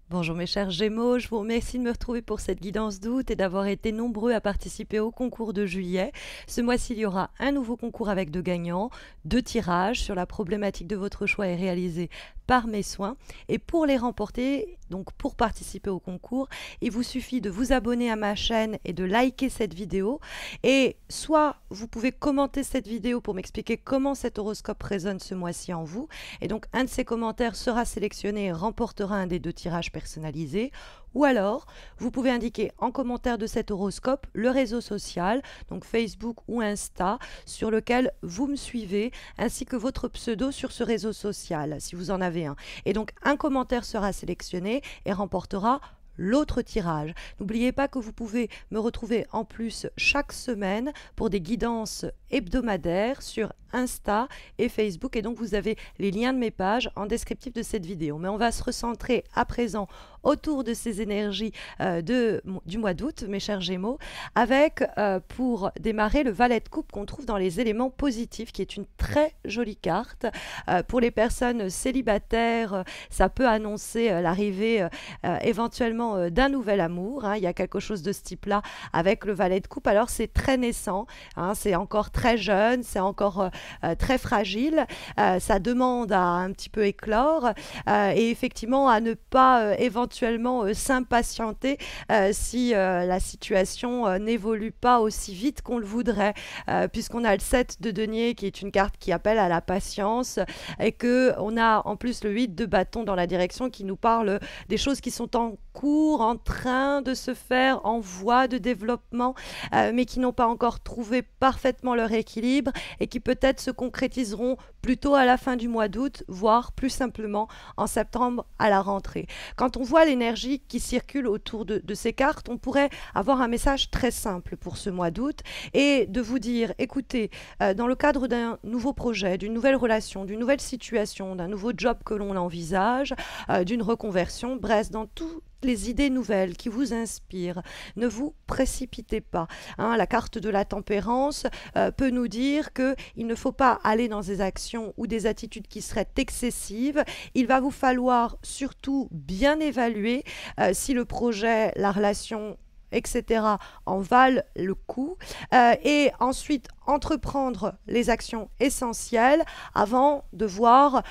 Bonjour mes chers Gémeaux, je vous remercie de me retrouver pour cette guidance d'août et d'avoir été nombreux à participer au concours de juillet. Ce mois-ci, il y aura un nouveau concours avec deux gagnants, deux tirages sur la problématique de votre choix est réalisé par mes soins. Et pour les remporter, donc pour participer au concours, il vous suffit de vous abonner à ma chaîne et de liker cette vidéo. Et soit vous pouvez commenter cette vidéo pour m'expliquer comment cet horoscope résonne ce mois-ci en vous. Et donc un de ces commentaires sera sélectionné et remportera un des deux tirages personnalisé, ou alors vous pouvez indiquer en commentaire de cet horoscope le réseau social, donc Facebook ou Insta, sur lequel vous me suivez, ainsi que votre pseudo sur ce réseau social, si vous en avez un. Et donc un commentaire sera sélectionné et remportera l'autre tirage. N'oubliez pas que vous pouvez me retrouver en plus chaque semaine pour des guidances hebdomadaires sur Insta et Facebook, et donc vous avez les liens de mes pages en descriptif de cette vidéo. Mais on va se recentrer à présent autour de ces énergies du mois d'août, mes chers Gémeaux, avec pour démarrer le valet de coupe qu'on trouve dans les éléments positifs, qui est une très jolie carte. Pour les personnes célibataires, ça peut annoncer l'arrivée éventuellement d'un nouvel amour, hein. Il y a quelque chose de ce type-là avec le valet de coupe. Alors c'est très naissant, hein, c'est encore très jeune, c'est encore très fragile, ça demande à un petit peu éclore et effectivement à ne pas éventuellement s'impatienter si la situation n'évolue pas aussi vite qu'on le voudrait, puisqu'on a le 7 de denier qui est une carte qui appelle à la patience, et qu'on a en plus le 8 de bâton dans la direction qui nous parle des choses qui sont en cours, en train de se faire, en voie de développement, mais qui n'ont pas encore trouvé parfaitement leur équilibre et qui peut-être se concrétiseront plutôt à la fin du mois d'août, voire plus simplement en septembre à la rentrée. Quand on voit l'énergie qui circule autour de ces cartes, on pourrait avoir un message très simple pour ce mois d'août et de vous dire, écoutez, dans le cadre d'un nouveau projet, d'une nouvelle relation, d'une nouvelle situation, d'un nouveau job que l'on envisage, d'une reconversion, bref, dans toutes les idées nouvelles qui vous inspirent, ne vous précipitez pas, hein. La carte de la tempérance peut nous dire qu'il ne faut pas aller dans des actions ou des attitudes qui seraient excessives. Il va vous falloir surtout bien évaluer si le projet, la relation, etc., en valent le coup, et ensuite entreprendre les actions essentielles avant de voir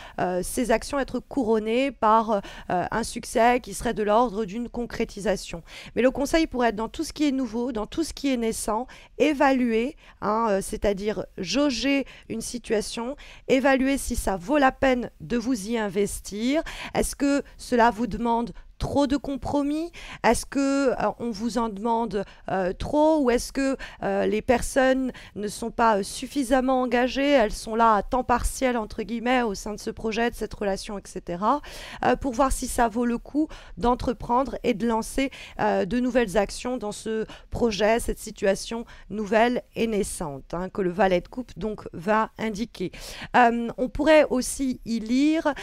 ces actions être couronnées par un succès qui serait de l'ordre d'une concrétisation. Mais le conseil pourrait être dans tout ce qui est nouveau, dans tout ce qui est naissant, évaluer, hein, c'est-à-dire jauger une situation, évaluer si ça vaut la peine de vous y investir. Est-ce que cela vous demande trop de compromis? Est-ce que on vous en demande trop, ou est-ce que les personnes ne sont pas suffisamment engagées, elles sont là à temps partiel entre guillemets au sein de ce projet, de cette relation, etc., pour voir si ça vaut le coup d'entreprendre et de lancer de nouvelles actions dans ce projet, cette situation nouvelle et naissante, hein, que le valet de coupe donc va indiquer. On pourrait aussi y lire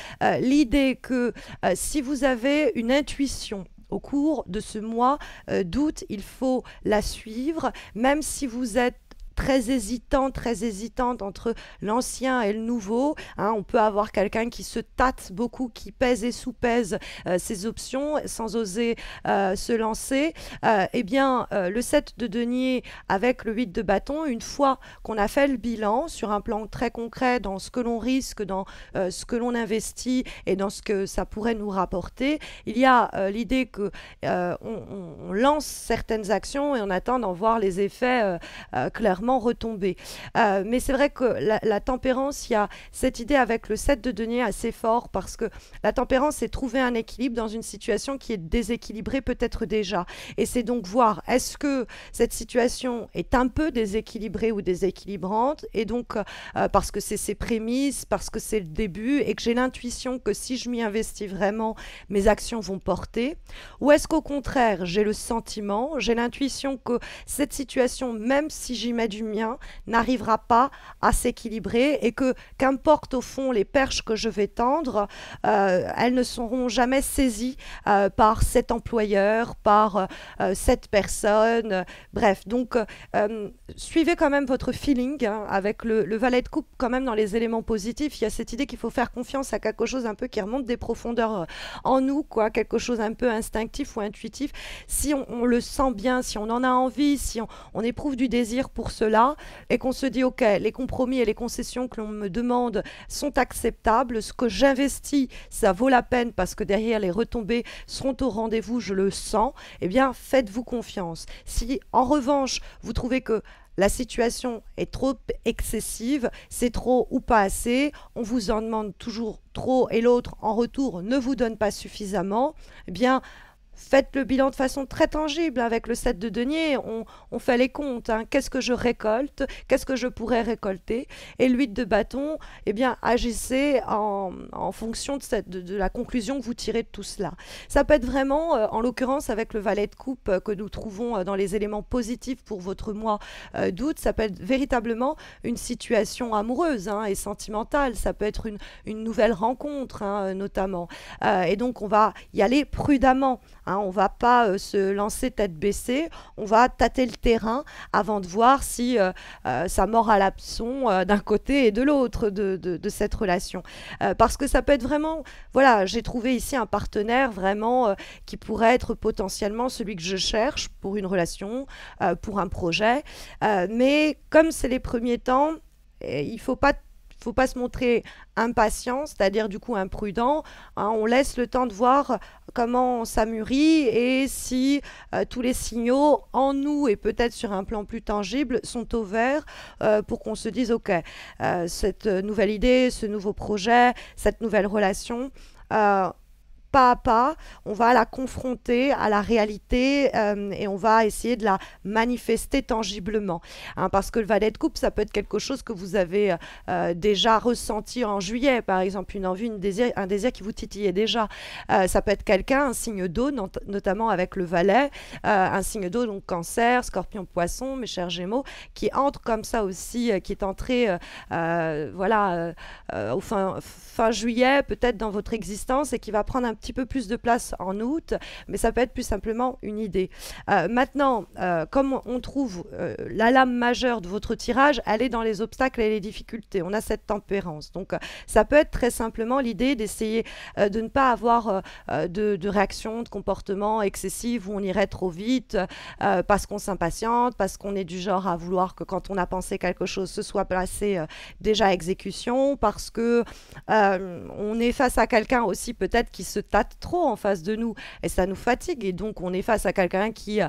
l'idée que si vous avez une intuition au cours de ce mois d'août, il faut la suivre, même si vous êtes très hésitant, très hésitante entre l'ancien et le nouveau, hein. On peut avoir quelqu'un qui se tâte beaucoup, qui pèse et sous-pèse ses options sans oser se lancer. Eh bien, le 7 de denier avec le 8 de bâton, une fois qu'on a fait le bilan sur un plan très concret dans ce que l'on risque, dans ce que l'on investit et dans ce que ça pourrait nous rapporter, il y a l'idée que on lance certaines actions et on attend d'en voir les effets clairement retomber. Mais c'est vrai que la tempérance, il y a cette idée avec le 7 de denier assez fort, parce que la tempérance, c'est trouver un équilibre dans une situation qui est déséquilibrée peut-être déjà. Et c'est donc voir, est-ce que cette situation est un peu déséquilibrée ou déséquilibrante, et donc parce que c'est ses prémices, parce que c'est le début, et que j'ai l'intuition que si je m'y investis vraiment, mes actions vont porter, ou est-ce qu'au contraire, j'ai le sentiment, j'ai l'intuition que cette situation, même si j'y mets du mien n'arrivera pas à s'équilibrer et que qu'importe au fond les perches que je vais tendre, elles ne seront jamais saisies par cet employeur, par cette personne. Bref, donc suivez quand même votre feeling hein, avec le valet de coupe quand même dans les éléments positifs. Il y a cette idée qu'il faut faire confiance à quelque chose un peu qui remonte des profondeurs en nous, quoi, quelque chose un peu instinctif ou intuitif. Si on le sent bien, si on en a envie, si on éprouve du désir pour cela et qu'on se dit ok, les compromis et les concessions que l'on me demande sont acceptables, ce que j'investis, ça vaut la peine parce que derrière les retombées seront au rendez-vous, je le sens, eh bien faites-vous confiance. Si en revanche vous trouvez que la situation est trop excessive, c'est trop ou pas assez, on vous en demande toujours trop et l'autre en retour ne vous donne pas suffisamment, eh bien faites le bilan de façon très tangible avec le 7 de denier, on fait les comptes, hein. Qu'est-ce que je récolte, qu'est-ce que je pourrais récolter, et l'8 de bâton, eh bien agissez en fonction de la conclusion que vous tirez de tout cela. Ça peut être vraiment, en l'occurrence avec le valet de coupe que nous trouvons dans les éléments positifs pour votre mois d'août, ça peut être véritablement une situation amoureuse hein, et sentimentale, ça peut être une nouvelle rencontre hein, notamment, et donc on va y aller prudemment. Hein, on ne va pas se lancer tête baissée, on va tâter le terrain avant de voir si ça mord à l'hameçon d'un côté et de l'autre de cette relation. Parce que ça peut être vraiment, voilà, j'ai trouvé ici un partenaire vraiment qui pourrait être potentiellement celui que je cherche pour une relation, pour un projet. Mais comme c'est les premiers temps, il ne faut pas se montrer impatient, c'est-à-dire du coup imprudent. Hein, on laisse le temps de voir comment ça mûrit et si tous les signaux en nous et peut-être sur un plan plus tangible sont au vert pour qu'on se dise ok, cette nouvelle idée, ce nouveau projet, cette nouvelle relation, pas à pas, on va la confronter à la réalité et on va essayer de la manifester tangiblement. Hein, parce que le valet de coupe, ça peut être quelque chose que vous avez déjà ressenti en juillet, par exemple, une envie, un désir qui vous titillait déjà. Ça peut être quelqu'un, un signe d'eau, notamment avec le valet, un signe d'eau, donc cancer, scorpion, poisson, mes chers gémeaux, qui entre comme ça aussi, qui est entré voilà, au fin juillet, peut-être dans votre existence et qui va prendre un petit peu plus de place en août, mais ça peut être plus simplement une idée. Maintenant, comme on trouve la lame majeure de votre tirage, elle est dans les obstacles et les difficultés. On a cette tempérance. Donc, ça peut être très simplement l'idée d'essayer de ne pas avoir de réaction, de comportement excessif où on irait trop vite parce qu'on s'impatiente, parce qu'on est du genre à vouloir que quand on a pensé quelque chose, ce soit placé déjà à exécution, parce que on est face à quelqu'un aussi peut-être qui se tâte trop en face de nous et ça nous fatigue et donc on est face à quelqu'un qui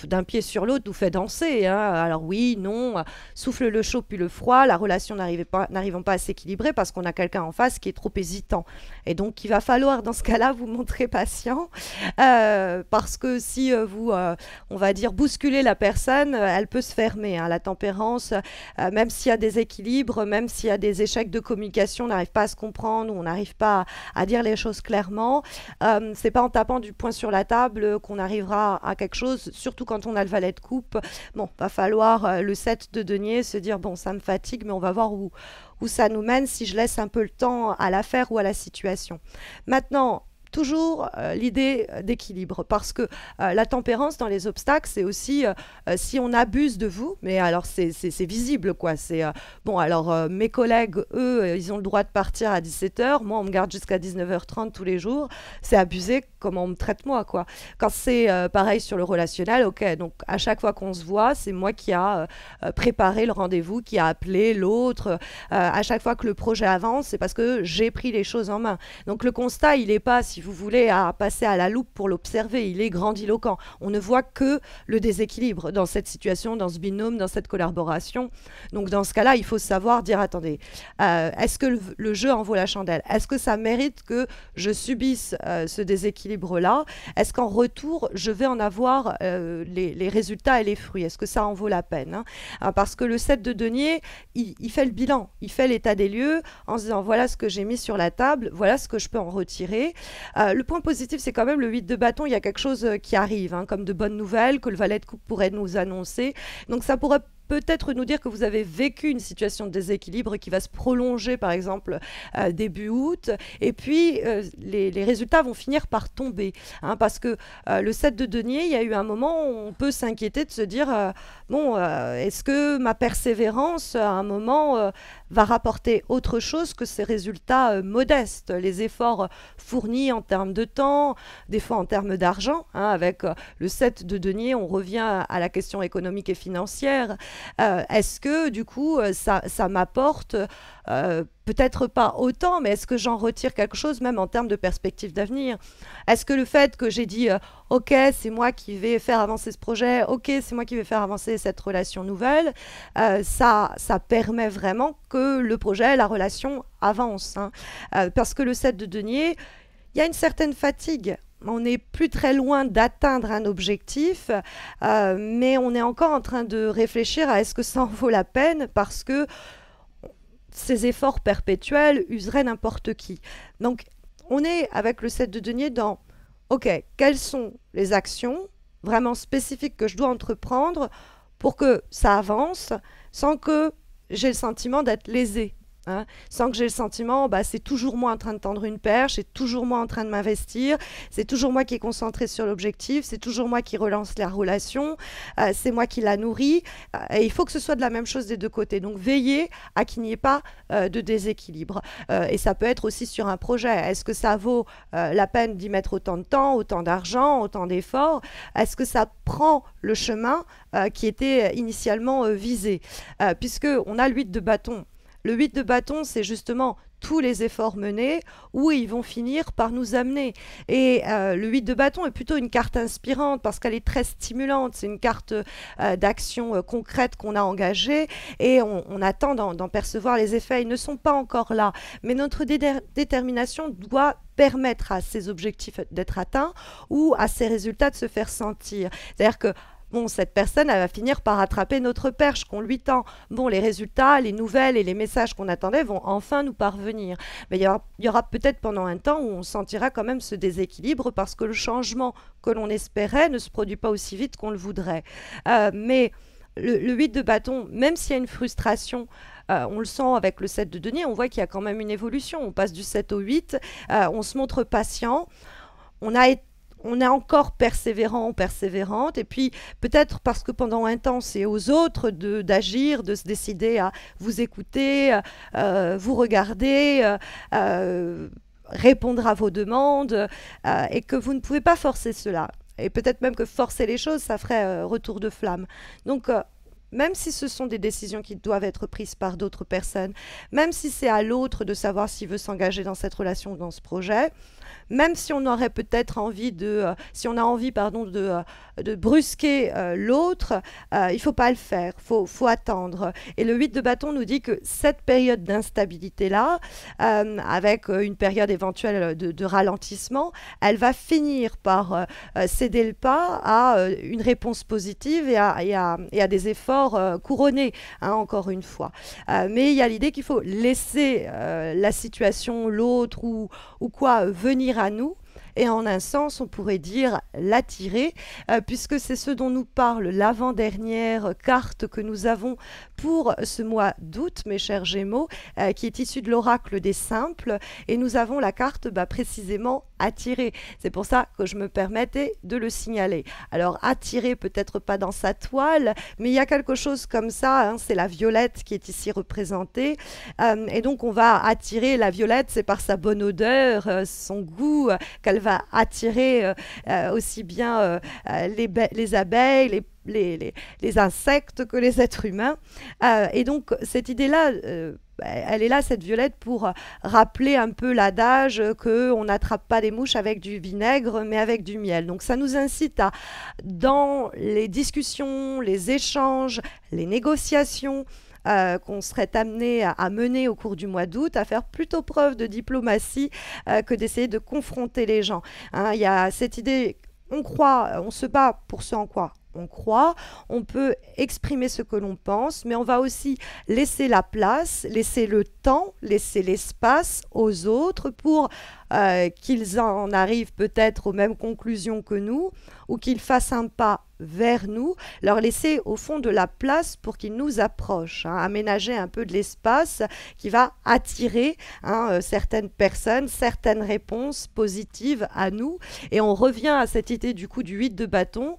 d'un pied sur l'autre nous fait danser hein. Alors oui, non, souffle le chaud puis le froid, la relation n'arrivant pas à s'équilibrer parce qu'on a quelqu'un en face qui est trop hésitant et donc il va falloir dans ce cas-là vous montrer patient parce que si vous on va dire bousculer la personne, elle peut se fermer hein. La tempérance, même s'il y a des équilibres, même s'il y a des échecs de communication, on n'arrive pas à se comprendre ou on n'arrive pas à dire les choses clairement, c'est pas en tapant du poing sur la table qu'on arrivera à quelque chose, surtout quand on a le valet de coupe. Bon, va falloir le 7 de denier se dire bon, ça me fatigue, mais on va voir où ça nous mène si je laisse un peu le temps à l'affaire ou à la situation. Maintenant, toujours l'idée d'équilibre parce que la tempérance dans les obstacles c'est aussi si on abuse de vous, mais alors c'est visible quoi, c'est bon alors mes collègues eux ils ont le droit de partir à 17h, moi on me garde jusqu'à 19h30 tous les jours, c'est abusé comment on me traite moi quoi. Quand c'est pareil sur le relationnel, ok, donc à chaque fois qu'on se voit c'est moi qui a préparé le rendez-vous, qui a appelé l'autre, à chaque fois que le projet avance c'est parce que j'ai pris les choses en main, donc le constat il n'est pas si vous voulez à passer à la loupe pour l'observer, il est grandiloquent. On ne voit que le déséquilibre dans cette situation, dans ce binôme, dans cette collaboration. Donc dans ce cas-là, il faut savoir dire attendez, est-ce que le jeu en vaut la chandelle? Est-ce que ça mérite que je subisse ce déséquilibre-là? Est-ce qu'en retour, je vais en avoir les résultats et les fruits? Est-ce que ça en vaut la peine hein? Parce que le 7 de denier, il fait le bilan, il fait l'état des lieux en se disant voilà ce que j'ai mis sur la table, voilà ce que je peux en retirer. Le point positif, c'est quand même le 8 de bâton, il y a quelque chose qui arrive, hein, comme de bonnes nouvelles que le valet de coupe pourrait nous annoncer. Donc ça pourrait peut-être nous dire que vous avez vécu une situation de déséquilibre qui va se prolonger, par exemple, début août, et puis les résultats vont finir par tomber, hein, parce que le 7 de denier, il y a eu un moment où on peut s'inquiéter de se dire, bon, est-ce que ma persévérance, à un moment, va rapporter autre chose que ces résultats modestes, les efforts fournis en termes de temps, des fois en termes d'argent, hein, avec le 7 de denier, on revient à la question économique et financière. Est-ce que du coup ça m'apporte peut-être pas autant, mais est-ce que j'en retire quelque chose même en termes de perspective d'avenir? Est-ce que le fait que j'ai dit ok, c'est moi qui vais faire avancer ce projet, ok, c'est moi qui vais faire avancer cette relation nouvelle, ça permet vraiment que le projet, la relation avance, hein. Parce que le 7 de denier, il y a une certaine fatigue. On n'est plus très loin d'atteindre un objectif, mais on est encore en train de réfléchir à est-ce que ça en vaut la peine, parce que ces efforts perpétuels useraient n'importe qui. Donc, on est avec le 7 de denier dans ok, quelles sont les actions vraiment spécifiques que je dois entreprendre pour que ça avance sans que j'ai le sentiment d'être lésé. Hein, sans que j'ai le sentiment, c'est toujours moi en train de tendre une perche, c'est toujours moi en train de m'investir, c'est toujours moi qui est concentré sur l'objectif, c'est toujours moi qui relance la relation, c'est moi qui la nourris, et il faut que ce soit de la même chose des deux côtés. Donc veillez à qu'il n'y ait pas de déséquilibre. Et ça peut être aussi sur un projet. Est-ce que ça vaut la peine d'y mettre autant de temps, autant d'argent, autant d'efforts? Est-ce que ça prend le chemin qui était initialement visé? Puisqu'on a le 8 de bâton. Le 8 de bâton, c'est justement tous les efforts menés où ils vont finir par nous amener. Et le 8 de bâton est plutôt une carte inspirante parce qu'elle est très stimulante. C'est une carte d'action concrète qu'on a engagée et on attend d'en percevoir les effets. Ils ne sont pas encore là. Mais notre détermination doit permettre à ces objectifs d'être atteints ou à ces résultats de se faire sentir. C'est-à-dire que bon, cette personne, elle va finir par attraper notre perche qu'on lui tend. Bon, les résultats, les nouvelles et les messages qu'on attendait vont enfin nous parvenir. Mais il y aura peut-être pendant un temps où on sentira quand même ce déséquilibre parce que le changement que l'on espérait ne se produit pas aussi vite qu'on le voudrait. Mais le 8 de bâton, même s'il y a une frustration, on le sent avec le 7 de denier, on voit qu'il y a quand même une évolution. On passe du 7 au 8, on se montre patient, on est encore persévérant ou persévérante, et puis peut-être parce que pendant un temps c'est aux autres d'agir, de se décider à vous écouter, vous regarder, répondre à vos demandes, et que vous ne pouvez pas forcer cela. Et peut-être même que forcer les choses, ça ferait retour de flamme. Donc même si ce sont des décisions qui doivent être prises par d'autres personnes, même si c'est à l'autre de savoir s'il veut s'engager dans cette relation ou dans ce projet, même si on aurait peut-être envie si on a envie, pardon, de brusquer l'autre, il ne faut pas le faire, faut attendre. Et le 8 de bâton nous dit que cette période d'instabilité-là, avec une période éventuelle de ralentissement, elle va finir par céder le pas à une réponse positive et à des efforts couronnés, hein, encore une fois. Mais il y a l'idée qu'il faut laisser la situation, l'autre ou quoi venir à nous. Et en un sens, on pourrait dire l'attirer, puisque c'est ce dont nous parle l'avant-dernière carte que nous avons pour ce mois d'août, mes chers Gémeaux, qui est issue de l'oracle des simples. Et nous avons la carte précisément attirer. C'est pour ça que je me permettais de le signaler. Alors attirer, peut-être pas dans sa toile, mais il y a quelque chose comme ça, hein, c'est la violette qui est ici représentée. Et donc on va attirer la violette, c'est par sa bonne odeur, son goût, qu'elle va attirer aussi bien les abeilles, les insectes que les êtres humains. Et donc cette idée-là, elle est là, cette violette, pour rappeler un peu l'adage qu'on n'attrape pas les mouches avec du vinaigre, mais avec du miel. Donc ça nous incite à, dans les discussions, les échanges, les négociations, qu'on serait amené à mener au cours du mois d'août, à faire plutôt preuve de diplomatie que d'essayer de confronter les gens. Hein, il y a cette idée, on croit, on se bat pour ce en quoi on croit, on peut exprimer ce que l'on pense, mais on va aussi laisser la place, laisser le temps, laisser l'espace aux autres pour qu'ils en arrivent peut-être aux mêmes conclusions que nous ou qu'ils fassent un pas vers nous, leur laisser au fond de la place pour qu'ils nous approchent, hein, aménager un peu de l'espace qui va attirer certaines personnes, certaines réponses positives à nous. Et on revient à cette idée du coup du 8 de bâton,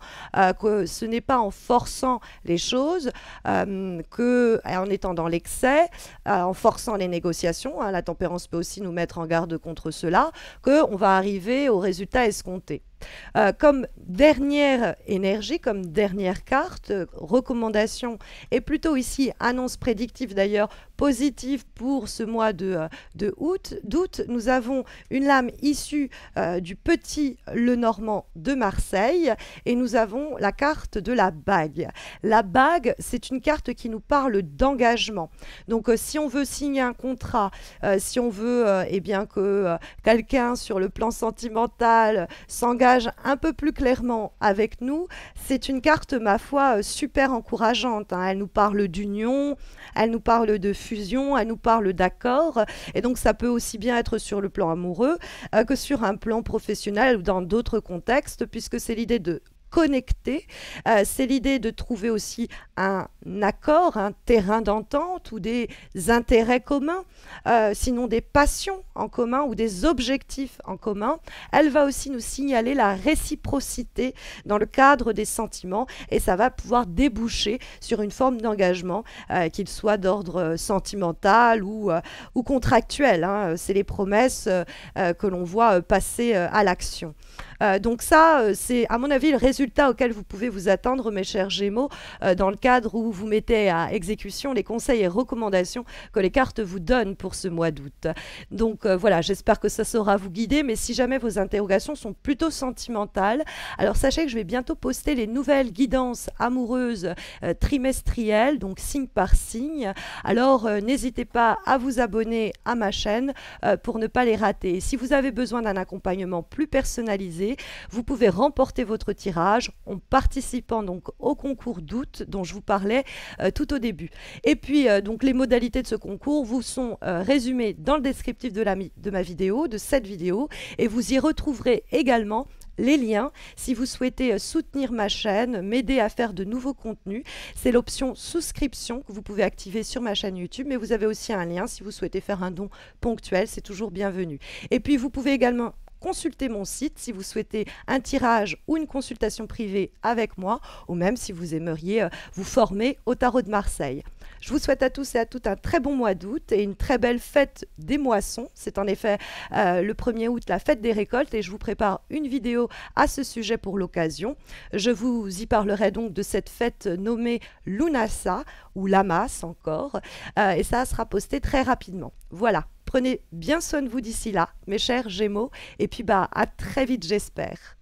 que ce n'est pas en forçant les choses, en étant dans l'excès, en forçant les négociations, hein, la tempérance peut aussi nous mettre en garde contre cela, qu'on va arriver au résultat escompté. Comme dernière énergie, comme dernière carte, recommandation, et plutôt ici annonce prédictive d'ailleurs positive pour ce mois d'août, nous avons une lame issue du petit Lenormand de Marseille et nous avons la carte de la bague. La bague, c'est une carte qui nous parle d'engagement. Donc si on veut signer un contrat, si on veut que quelqu'un sur le plan sentimental s'engage un peu plus clairement avec nous, c'est une carte, ma foi, super encourageante, hein. Elle nous parle d'union, elle nous parle de fusion, elle nous parle d'accord, et donc ça peut aussi bien être sur le plan amoureux que sur un plan professionnel ou dans d'autres contextes, puisque c'est l'idée de connecter, c'est l'idée de trouver aussi un accord, un terrain d'entente ou des intérêts communs, sinon des passions en commun ou des objectifs en commun. Elle va aussi nous signaler la réciprocité dans le cadre des sentiments et ça va pouvoir déboucher sur une forme d'engagement, qu'il soit d'ordre sentimental ou contractuel, hein. C'est les promesses que l'on voit passer à l'action. Donc ça, c'est à mon avis le résultat auquel vous pouvez vous attendre, mes chers Gémeaux, dans le cadre où vous mettez à exécution les conseils et recommandations que les cartes vous donnent pour ce mois d'août. Donc voilà, j'espère que ça saura vous guider, mais si jamais vos interrogations sont plutôt sentimentales, alors sachez que je vais bientôt poster les nouvelles guidances amoureuses trimestrielles, donc signe par signe. Alors n'hésitez pas à vous abonner à ma chaîne pour ne pas les rater. Et si vous avez besoin d'un accompagnement plus personnalisé, vous pouvez remporter votre tirage en participant donc au concours d'août dont je vous parlais tout au début. Et puis donc les modalités de ce concours vous sont résumées dans le descriptif de ma vidéo, de cette vidéo, et vous y retrouverez également les liens si vous souhaitez soutenir ma chaîne, m'aider à faire de nouveaux contenus. C'est l'option souscription que vous pouvez activer sur ma chaîne YouTube, mais vous avez aussi un lien si vous souhaitez faire un don ponctuel, c'est toujours bienvenu. Et puis vous pouvez également consultez mon site si vous souhaitez un tirage ou une consultation privée avec moi, ou même si vous aimeriez vous former au tarot de Marseille. Je vous souhaite à tous et à toutes un très bon mois d'août et une très belle fête des moissons. C'est en effet le 1er août, la fête des récoltes, et je vous prépare une vidéo à ce sujet pour l'occasion. Je vous y parlerai donc de cette fête nommée Lunasa, ou Lamas encore, et ça sera posté très rapidement. Voilà. Prenez bien soin de vous d'ici là, mes chers Gémeaux, et puis à très vite j'espère.